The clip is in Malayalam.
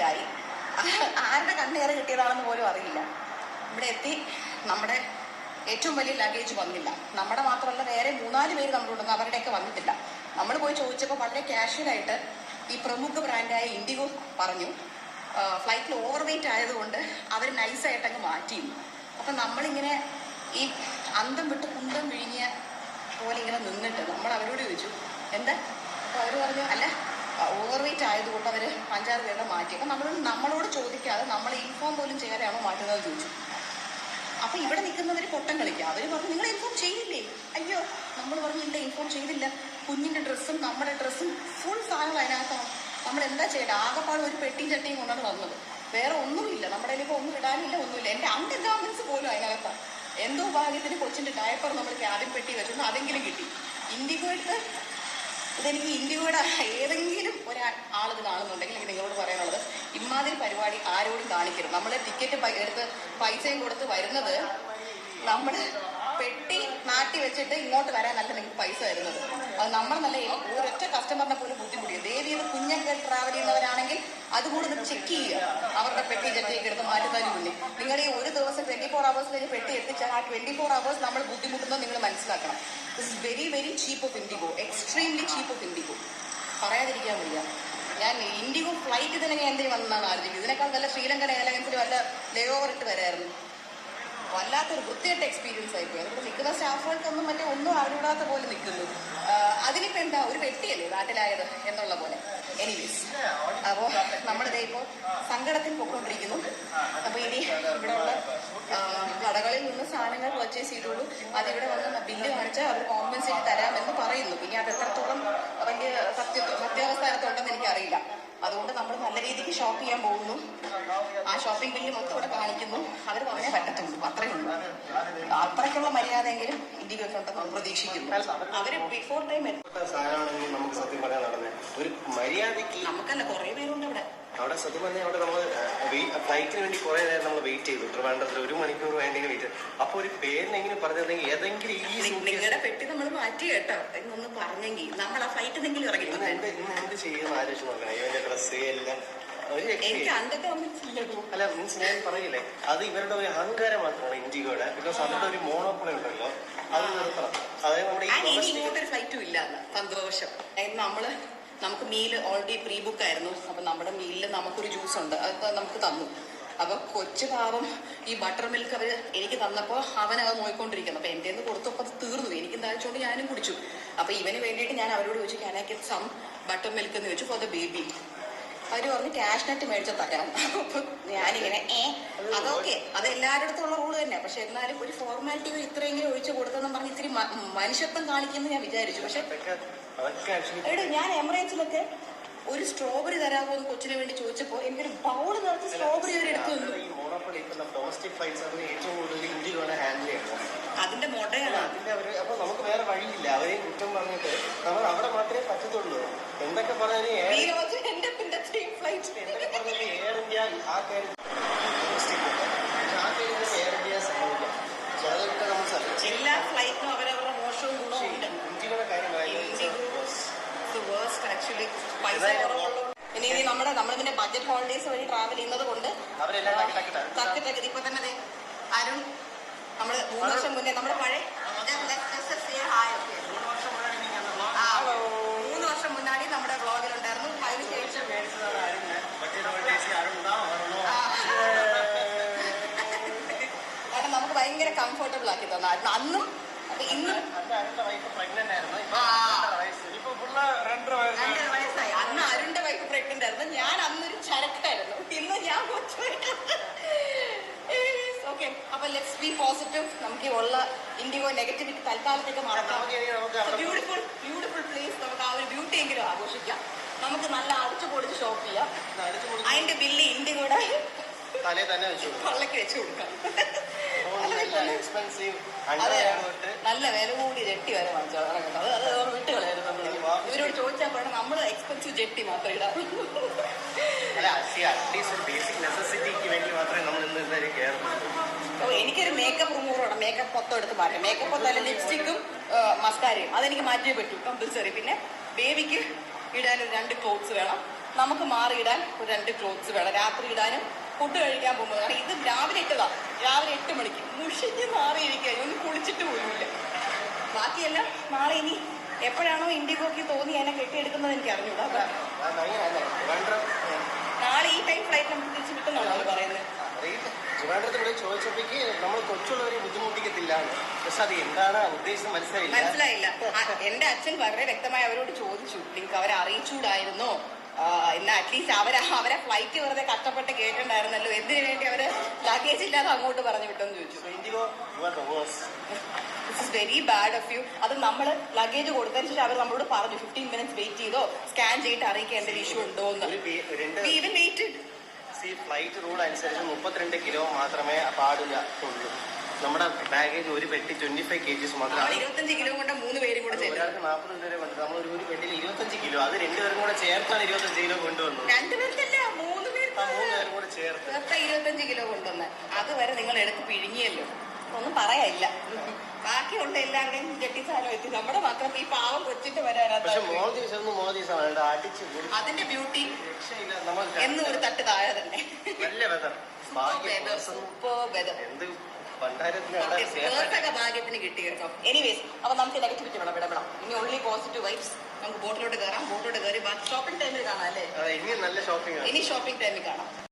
ഫ്ലൈറ്റായി. ആരുടെ കണ്ണേറെ കിട്ടിയതാണെന്ന് പോലും അറിയില്ല. ഇവിടെ എത്തി. നമ്മുടെ ഏറ്റവും വലിയ ലഗേജ് വന്നില്ല. നമ്മുടെ മാത്രമല്ല, വേറെ 3-4 പേര് നമ്മളുണ്ടെന്ന് അവരുടെയൊക്കെ വന്നിട്ടില്ല. നമ്മൾ പോയി ചോദിച്ചപ്പോൾ വളരെ കാഷ്വലായിട്ട് ഈ പ്രമുഖ ബ്രാൻഡായ ഇൻഡിഗോ പറഞ്ഞു ഫ്ലൈറ്റിൽ ഓവർ വെയിറ്റ് ആയതുകൊണ്ട് അവർ നൈസായിട്ടങ്ങ് മാറ്റിയിരുന്നു. അപ്പം നമ്മളിങ്ങനെ ഈ അന്തം വിട്ട് കുന്തം വിഴിഞ്ഞ പോലെ ഇങ്ങനെ നിന്നിട്ട് നമ്മൾ അവരോട് ചോദിച്ചു എന്താ. അപ്പോൾ അവർ പറഞ്ഞു അല്ല, ഓവർ വെയിറ്റ് ആയതുകൊണ്ട് അവർ 5-6 പേരുടെ മാറ്റി. അപ്പം നമ്മളോട് ചോദിക്കാതെ നമ്മൾ ഇൻഫോം പോലും ചെയ്യാതെയാണോ മാറ്റുന്നത് ചോദിച്ചു. അപ്പം ഇവിടെ നിൽക്കുന്നവർ പൊട്ടം കളിക്കുക. അവർ പറഞ്ഞു നിങ്ങൾ ഇൻഫോം ചെയ്തില്ലേ? അയ്യോ, നമ്മൾ പറഞ്ഞു ഇല്ല, ഇൻഫോം ചെയ്തില്ല. കുഞ്ഞിൻ്റെ ഡ്രസ്സും നമ്മുടെ ഡ്രസ്സും ഫുൾ സാധനങ്ങൾ അതിനകത്താണ്. നമ്മൾ എന്താ ചെയ്യേണ്ടത്? ആകെപ്പാട് ഒരു പെട്ടിയും ചട്ടിയും കൊണ്ടാണ് വന്നത്. വേറെ ഒന്നുമില്ല നമ്മുടെ കയ്യിൽ. ഇപ്പോൾ ഒന്നും ഇടാനില്ല, ഒന്നുമില്ല. എൻ്റെ അണ്ടർ ഗാർമെൻറ്റ്സ് പോലും അതിനകത്താണ്. എന്തോ ഭാഗ്യത്തിന് കൊച്ചിൻ്റെ ഡയപ്പർ നമ്മൾ ക്യാബിൻ പെട്ടി വെച്ചു, അതെങ്കിലും കിട്ടി. ഇൻഡിഗോയിട്ട് ഇതെനിക്ക് ഇൻഡിഗോയുടെ ഏതെങ്കിലും ഒരാൾ ഇത് കാണുന്നുണ്ടെങ്കിൽ എനിക്ക് നിങ്ങളോട് പറയാനുള്ളത്, ഇമാതിരി പരിപാടി ആരോടും കാണിക്കരുത്. നമ്മൾ ടിക്കറ്റ് എടുത്ത് പൈസയും കൊടുത്ത് വരുന്നത്, നമ്മൾ പെട്ടി നാട്ടി വെച്ചിട്ട് ഇങ്ങോട്ട് വരാനല്ല നിങ്ങൾക്ക് പൈസ തരുന്നത്. അത് നമ്മൾ നല്ല ഒരൊറ്റ കസ്റ്റമറിനെ പോലും ബുദ്ധിമുട്ടിയത്. ദേവിയിൽ കുഞ്ഞൊക്കെ ട്രാവൽ ചെയ്യുന്നവരാണെങ്കിൽ അതുകൂടെ ഒന്ന് ചെക്ക് ചെയ്യുക. അവരുടെ പെട്ടി ജട്ടിയൊക്കെ എടുത്ത് മാറ്റുന്നതിന് മുന്നേ നിങ്ങൾ ഈ ഒരു ദിവസം 24 hours കഴിഞ്ഞ് പെട്ടി എത്തിച്ചാൽ ആ 24 hours നമ്മൾ ബുദ്ധിമുട്ടുന്നത് നിങ്ങൾ മനസ്സിലാക്കണം. This is very very cheap of IndiGo, extremely cheap of IndiGo. പറയാതിരിക്കാൻ വയ്യ. ഞാൻ ഇൻഡിഗോ ഫ്ലൈറ്റ് തന്നെ ഞാൻ എന്തിനു വന്നതാണ് ആലോചിക്കുന്നത്. ഇതിനേക്കാൾ നല്ല ശ്രീലങ്കൻ എയർലൈൻസിൽ വല്ല ലേ ഓവർ ഇട്ട് വരായിരുന്നു. വല്ലാത്തൊരു വൃത്തിയായിട്ട് എക്സ്പീരിയൻസ് ആയിപ്പോയി. അതിവിടെ നിൽക്കുന്ന സ്റ്റാഫുകൾക്കൊന്നും ഒന്നും അറിവിടാത്ത പോലെ നിൽക്കുന്നു. അതിനിപ്പോൾ എന്താ, ഒരു വെട്ടിയല്ലേ നാട്ടിലായത് എന്നുള്ള പോലെ. എനിവേസ്, അപ്പോൾ നമ്മളിതേ ഇപ്പോൾ സങ്കടത്തിൽ പൊയ്ക്കൊണ്ടിരിക്കുന്നു. അപ്പോൾ ഇനി ഇവിടെയുള്ള കടകളിൽ നിന്ന് സാധനങ്ങൾ പർച്ചേസ് ചെയ്തോളൂ, അതിവിടെ വന്ന് ബില്ല് കാണിച്ചാൽ അവർ കോമ്പൻസേറ്റ് തരാമെന്ന് പറയുന്നു. ഇനി അത് എത്രത്തോളം വലിയ സത്യാവസ്ഥാനത്തുണ്ടെന്ന് എനിക്കറിയില്ല. അതുകൊണ്ട് നമ്മൾ നല്ല രീതിക്ക് ഷോപ്പ് ചെയ്യാൻ പോകുന്നു. ആ ഷോപ്പിംഗ് ബില്ല് മൊത്തം ഇവിടെ കാണിക്കുന്നു. അവർ പറഞ്ഞേ പറ്റത്തുള്ളൂ, അത്രയേ ഉള്ളൂ. അത്രയ്ക്കുള്ള മര്യാദയെങ്കിലും ഇന്ത്യക്ക് ഉണ്ടെന്ന് പ്രതീക്ഷിക്കുന്നു. അവർ ബിഫോർ ടൈം നമുക്ക് സത്യം പറയാൻ നടന്നത് ഒരു മര്യാദയ്ക്ക് നമുക്കല്ല, കുറേ പേരുണ്ട് അവിടെ സത്യം പറഞ്ഞാൽ അവിടെ നമ്മൾ ഫ്ലൈറ്റിന് വേണ്ടി കുറെ നേരം നമ്മൾ വെയിറ്റ് ചെയ്തു. ട്രിവാൻഡ്രത്തിൽ 1 മണിക്കൂർ വേണ്ടി വെയിറ്റ് ചെയ്തു. അപ്പൊ ഒരു പേരിനെങ്കിലും പറഞ്ഞിരുന്നെങ്കിൽ ഏതെങ്കിലും നിങ്ങളുടെ പെട്ടി നമ്മൾ മാറ്റി കേട്ടോ എന്നൊന്ന് പറഞ്ഞെങ്കിൽ നമ്മൾ ആ ഫ്ലൈറ്റ് എന്തെങ്കിലും ഇറങ്ങി. എന്ത് ചെയ്യുന്ന ആലോചിച്ച് നോക്കണം. ഇവന്റെ ഡ്രസ്സ് എല്ലാം അല്ല മീൻസ് ഞാൻ പറയില്ലേ, അത് ഇവരുടെ ഒരു അഹങ്കാരം മാത്രമാണ് ഇൻഡിഗോയുടെ. ബിക്കോസ് അവരുടെ ഒരു മോണോപ്പൊളി ഉണ്ടല്ലോ, അത് നിർത്തണം. അതായത് നമ്മുടെ ഫ്ലൈറ്റും ഇല്ല. സന്തോഷം. നമുക്ക് മീൽ ഓൾറെഡി പ്രീ ബുക്ക് ആയിരുന്നു. അപ്പം നമ്മുടെ മീലിൽ നമുക്കൊരു ജ്യൂസ് ഉണ്ട്, അത് നമുക്ക് തന്നു. അപ്പം കൊച്ചു പാവം ഈ ബട്ടർ മിൽക്ക് അവർ എനിക്ക് തന്നപ്പോൾ അവനത് നോയിക്കൊണ്ടിരിക്കുന്നു. അപ്പം എൻ്റെ നിന്ന് കൊടുത്തപ്പോൾ അത് തീർന്നു. എനിക്ക് എന്താണെന്നുവെച്ചുകൊണ്ട് ഞാനും കുടിച്ചു. അപ്പം ഇവന് വേണ്ടിയിട്ട് ഞാൻ അവരോട് ചോദിച്ചു can I get some butter milk എന്ന് ചോദിച്ചു ഫോർ ദ ബേബി. അവർ പറഞ്ഞ് ക്യാഷ് നെറ്റ് മേടിച്ച തരാം. അപ്പം ഞാനിങ്ങനെ അതൊക്കെ അത് എല്ലാവരുടെ അടുത്തുള്ള റൂള് തന്നെ. പക്ഷെ എന്നാലും ഒരു ഫോർമാലിറ്റി ഇത്രയെങ്കിലും ഒഴിച്ചു കൊടുത്തെന്ന് പറഞ്ഞ് ഇത്തിരി മനുഷ്യത്വം കാണിക്കുമെന്ന് ഞാൻ വിചാരിച്ചു. പക്ഷെ ഞാൻ എമിറേറ്റ്സിലൊക്കെ ഒരു സ്ട്രോബെറി തരാമോ എന്ന് കൊച്ചിന് വേണ്ടി ചോദിച്ചപ്പോൾ എനിക്കൊരു ബൗള് നിറച്ച് സ്ട്രോബെറി അവർ എടുത്തു തന്നു. അതിന്റെ മൊടയാണ്. അപ്പൊ നമുക്ക് വേറെ വഴിയില്ല. അവരെയും കുറ്റം പറഞ്ഞിട്ട് നമ്മൾ അവിടെ മാത്രമേ പറ്റത്തുള്ളൂ. എന്തൊക്കെ പറഞ്ഞാലും എയർ ഇന്ത്യ ആ കാര്യം എല്ലാ ഫ്ലൈറ്റിനും അവരവരുടെ മോശവും ഗുണവും ഉണ്ട്. ഇന്ത്യയുടെ കാര്യം ആക്ച്വലി പൈസ കുറവുള്ളൂ. ഇനി നമ്മളിതിന്റെ ബഡ്ജറ്റ് ഹോളിഡേസ് വഴി ട്രാവൽ ചെയ്യുന്നത് കൊണ്ട് തക്കത്തക്കത് ഇപ്പൊ തന്നെ അരുൺ നമ്മള് 3 വർഷം മുന്നേ നമ്മുടെ പഴയ 3 വർഷം മുന്നാടി നമ്മുടെ വ്ളോഗിലുണ്ടായിരുന്നു. അതിനുശേഷം കാരണം നമുക്ക് ഭയങ്കര കംഫർട്ടബിൾ ആക്കി തന്നു അന്നും. അപ്പൊ ഇന്നും 2 വയസ്സായി. അന്ന് അരുണിന്റെ വൈഫ് പ്രഗ്നന്റ് ആയിരുന്നു. ഞാൻ അന്നൊരു ചരക്കായിരുന്നു. ഇന്ന് ഞാൻ ഓക്കെ. അപ്പൊ ലെറ്റ്സ് ബി പോസിറ്റീവ്. നമുക്ക് ഉള്ള ഇൻഡിഗോ നെഗറ്റിവിറ്റി തൽക്കാലത്തേക്ക് മറക്കാം. Beautiful place. നമുക്ക് ആ ഒരു ബ്യൂട്ടി എങ്കിലും ആഘോഷിക്കാം. നമുക്ക് നല്ല അടിച്ചു പൊളിച്ച് ഷോപ്പ് ചെയ്യാം. അതിന്റെ ബില്ല് ഇൻഡിഗോയുടെ പള്ളക്ക് വെച്ച് കൊടുക്കാം. നല്ല വില കൂടി ജെട്ടി വരെ വാങ്ങിച്ചോ. അത് വിട്ട് കളയായിരുന്നു. ഇവരോട് ചോദിച്ചാൽ പറയണം നമ്മൾ എക്സ്പെൻസീവ് ജെട്ടി മാത്രമേ ഇടാറുള്ളൂ. എനിക്കൊരു മേക്കപ്പ് റിമൂവറോടെ മേക്കപ്പ് മൊത്തം എടുത്ത് മാറ്റാം. മേക്കപ്പ് മൊത്തം ലിപ്സ്റ്റിക്കും മസ്കാരയും അതെനിക്ക് മാറ്റിയേ പറ്റൂ, കമ്പൽസറി. പിന്നെ ബേബിക്ക് ഇടാനൊരു 2 ക്ലോത്ത്സ് വേണം. നമുക്ക് മാറിയിടാൻ ഒരു 2 ക്ലോത്ത്സ് വേണം, രാത്രി ഇടാനും ഫുഡ് കഴിക്കാൻ പോകുമ്പോൾ. കാരണം ഇത് രാവിലെ ഇട്ടതാ, രാവിലെ 8 മണിക്ക് മുഷിഞ്ഞ് മാറിയിരിക്കുക, ഒന്ന് കുളിച്ചിട്ട് പോലുമില്ല. ബാക്കിയെല്ലാം നാളെ ഇനി എപ്പോഴാണോ ഇൻഡിഗോക്ക് തോന്നി എന്നെ കെട്ടിയെടുക്കുന്നത് എനിക്ക് അറിഞ്ഞൂടാ. നാളെ ഈ ടൈം ഫ്ലൈറ്റ് നമുക്ക് തിരിച്ചു കിട്ടുന്നതാണ് പറയുന്നത്. ട്രിവാൻഡ്രത്തിലൂടെ ചോദിച്ചപ്പോഴേക്ക് നമ്മൾ കൊച്ചുള്ളവരെ ബുദ്ധിമുട്ടിക്കത്തില്ല, പക്ഷെ അത് എന്താണ് ഉദ്ദേശം മനസ്സിലായില്ല. എന്റെ അച്ഛൻ വളരെ വ്യക്തമായി അവരോട് ചോദിച്ചു, നിങ്ങൾക്ക് അവരെ അറിയിച്ചൂടായിരുന്നോ, എന്നാ അറ്റ്ലീസ്റ്റ് അവരെ ഫ്ലൈറ്റ് വെറുതെ കഷ്ടപ്പെട്ട് കേട്ടിട്ടുണ്ടായിരുന്നല്ലോ, എന്തിനു വേണ്ടി അവര് ലഗേജ് ഇല്ലാതെ അങ്ങോട്ട് പറഞ്ഞു വിട്ടെന്ന് ചോദിച്ചു. This is very bad of you. അത് നമ്മൾ ലഗേജ് കൊടുത്തതിന് ശേഷം അവർ നമ്മളോട് പറഞ്ഞു 15 minutes വെയിറ്റ് ചെയ്തോ, സ്കാൻ ചെയ്തിട്ട് അറിയിക്കേണ്ട ഇഷ്യൂ ഉണ്ടോ എന്ന്. Even weighted. ഫ്ലൈറ്റ് റൂൾ അനുസരിച്ച് 32 കിലോ മാത്രമേ പാടുള്ളൂ. നമ്മുടെ ബാഗേജ് ഒരു പെട്ടി 25 kgs മാത്രമാണ്. 25 കിലോ കൊണ്ട് 3 പേരും കൂടെ ഒരാൾക്ക് 40 രൂപ കൊണ്ട് നമ്മൾ ഒരു പെട്ടിയിൽ 25 കിലോ, അത് 2 പേരും കൂടെ ചേർത്താണ് 25 കിലോ കൊണ്ടുവന്നു. 2 പേർക്കല്ല 3 പേരും കൂടെ ചേർത്ത് 25 കിലോ കൊണ്ടുവന്ന് അതുവരെ നിങ്ങൾ എടുത്ത് പിഴുങ്ങിയല്ലോ, ഒന്നും പറയാനില്ല. ബാക്കിയുള്ള എല്ലാവരുടെയും ജട്ടിസാലോ എത്തി, നമ്മുടെ മാത്രം ഈ പാവം കൊച്ചിട്ട് വരാനാണ്. അതിന്റെ ബ്യൂട്ടി എന്നും ഒരു തട്ട് താഴെ തന്നെ. ഭാഗ്യത്തിന് കിട്ടി കേട്ടോ. എനിവേസ്, അപ്പൊ നമുക്ക് നെഗറ്റിവിറ്റി വേണം വിടപെടാം. ഇനി ഓൺലി പോസിറ്റീവ് വൈബ്സ്. നമുക്ക് ബോട്ടിലോട്ട് കയറാം. ബോട്ടിലോട്ട് കയറി ഷോപ്പിംഗ് ടൈമിൽ കാണാം അല്ലേ? ഇനി നല്ല ഷോപ്പിംഗ്, ഇനി ഷോപ്പിംഗ് ടൈമിൽ കാണാം.